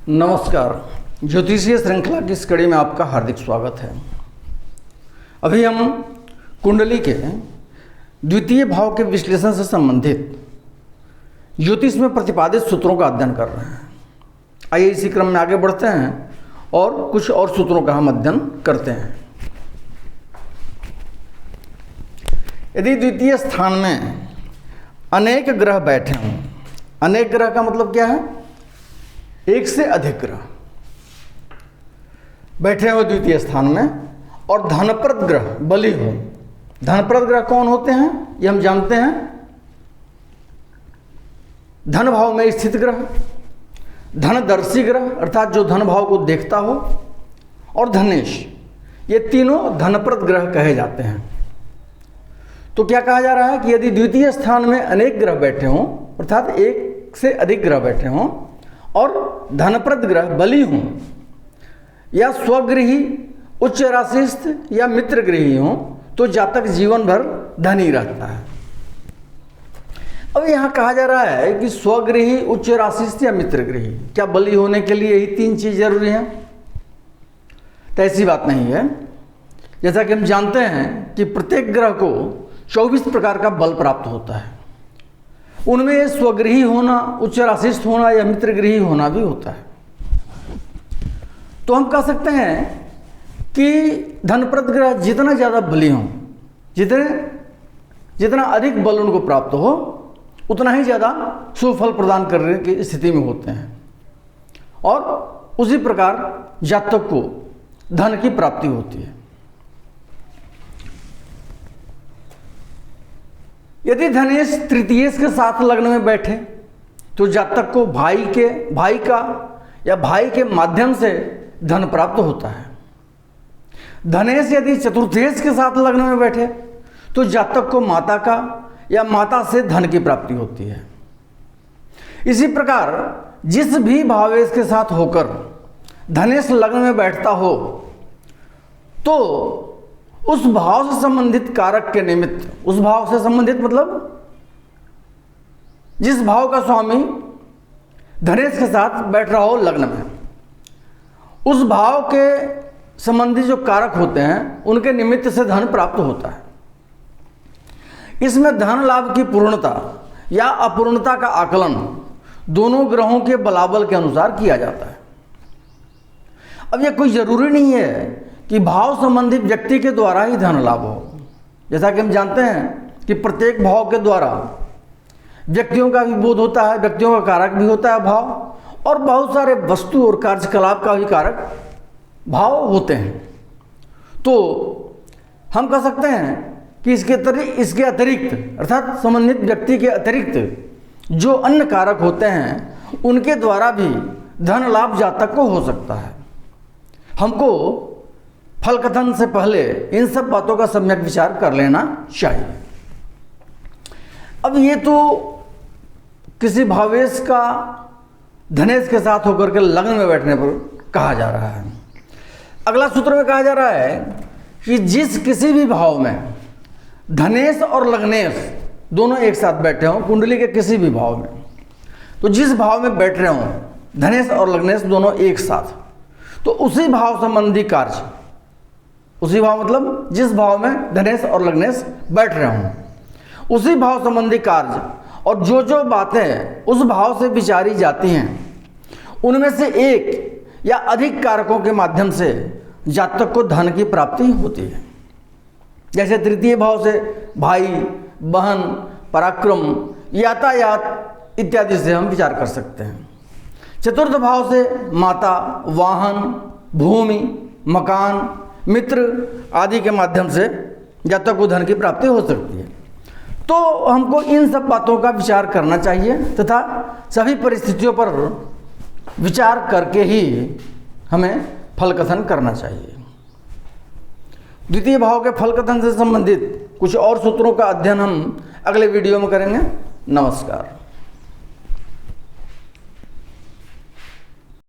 नमस्कार। ज्योतिषीय श्रृंखला की इस कड़ी में आपका हार्दिक स्वागत है। अभी हम कुंडली के द्वितीय भाव के विश्लेषण से संबंधित ज्योतिष में प्रतिपादित सूत्रों का अध्ययन कर रहे हैं। आइए इसी क्रम में आगे बढ़ते हैं और कुछ और सूत्रों का हम अध्ययन करते हैं। यदि द्वितीय स्थान में अनेक ग्रह बैठे हों, अनेक ग्रह का मतलब क्या है? एक से अधिक ग्रह बैठे हो द्वितीय स्थान में, और धनप्रद ग्रह बली हो। धनप्रद ग्रह कौन होते हैं ये हम जानते हैं। धन भाव में स्थित ग्रह, धनदर्शी ग्रह अर्थात जो धन भाव को देखता हो, और धनेश, ये तीनों धनप्रद ग्रह कहे जाते हैं। तो क्या कहा जा रहा है कि यदि द्वितीय स्थान में अनेक ग्रह बैठे हों अर्थात एक से अधिक ग्रह बैठे हों और धनप्रद ग्रह बली हों, या स्वगृही, उच्च राशिस्थ या मित्र गृही हों, तो जातक जीवन भर धनी रहता है। अब यहाँ कहा जा रहा है कि स्वगृही, उच्च राशिस्थ या मित्र गृही, क्या बली होने के लिए यही तीन चीज जरूरी हैं? तो ऐसी बात नहीं है। जैसा कि हम जानते हैं कि प्रत्येक ग्रह को 24 प्रकार का बल प्राप्त होता है। उनमें स्वगृही होना, उच्च राशिस्थ होना या मित्र गृही होना भी होता है। तो हम कह सकते हैं कि धनप्रद ग्रह जितना ज़्यादा बली हों, जितना अधिक बल उनको प्राप्त हो, उतना ही ज़्यादा शुभ फल प्रदान करने की स्थिति में होते हैं, और उसी प्रकार जातक को धन की प्राप्ति होती है। यदि धनेश तृतीयेश के साथ लग्न में बैठे तो जातक को भाई का या भाई के माध्यम से धन प्राप्त होता है। धनेश यदि चतुर्थेश के साथ लग्न में बैठे तो जातक को माता का या माता से धन की प्राप्ति होती है। इसी प्रकार जिस भी भावेश के साथ होकर धनेश लग्न में बैठता हो तो उस भाव से संबंधित कारक के निमित्त, उस भाव से संबंधित मतलब जिस भाव का स्वामी धनेश के साथ बैठ रहा हो लग्न में, उस भाव के संबंधी जो कारक होते हैं उनके निमित्त से धन प्राप्त होता है। इसमें धन लाभ की पूर्णता या अपूर्णता का आकलन दोनों ग्रहों के बलाबल के अनुसार किया जाता है। अब यह कोई जरूरी नहीं है कि भाव संबंधित व्यक्ति के द्वारा ही धन लाभ हो। जैसा कि हम जानते हैं कि प्रत्येक भाव के द्वारा व्यक्तियों का भी बोध होता है, व्यक्तियों का कारक भी होता है भाव, और बहुत सारे वस्तु और कार्यकलाप का भी कारक भाव होते हैं। तो हम कह सकते हैं कि इसके अतिरिक्त अर्थात संबंधित व्यक्ति के अतिरिक्त जो अन्य कारक होते हैं उनके द्वारा भी धन लाभ जातक को हो सकता है। हमको फल कथन से पहले इन सब बातों का सम्यक विचार कर लेना चाहिए। अब ये तो किसी भावेश का धनेश के साथ होकर के लग्न में बैठने पर कहा जा रहा है। अगला सूत्र में कहा जा रहा है कि जिस किसी भी भाव में धनेश और लग्नेश दोनों एक साथ बैठे हों, कुंडली के किसी भी भाव में, तो जिस भाव में बैठ रहे हों धनेश और लग्नेश दोनों एक साथ, तो उसी भाव संबंधी कार्य, उसी भाव मतलब जिस भाव में धनेश और लग्नेश बैठ रहे हों, उसी भाव संबंधी कार्य और जो बातें उस भाव से विचारी जाती हैं उनमें से एक या अधिक कारकों के माध्यम से जातक को धन की प्राप्ति होती है। जैसे तृतीय भाव से भाई, बहन, पराक्रम, यातायात इत्यादि से हम विचार कर सकते हैं। चतुर्थ भाव से माता, वाहन, भूमि, मकान, मित्र आदि के माध्यम से जातक को धन की प्राप्ति हो सकती है। तो हमको इन सब बातों का विचार करना चाहिए तथा सभी परिस्थितियों पर विचार करके ही हमें फल कथन करना चाहिए। द्वितीय भाव के फल कथन से संबंधित कुछ और सूत्रों का अध्ययन हम अगले वीडियो में करेंगे। नमस्कार।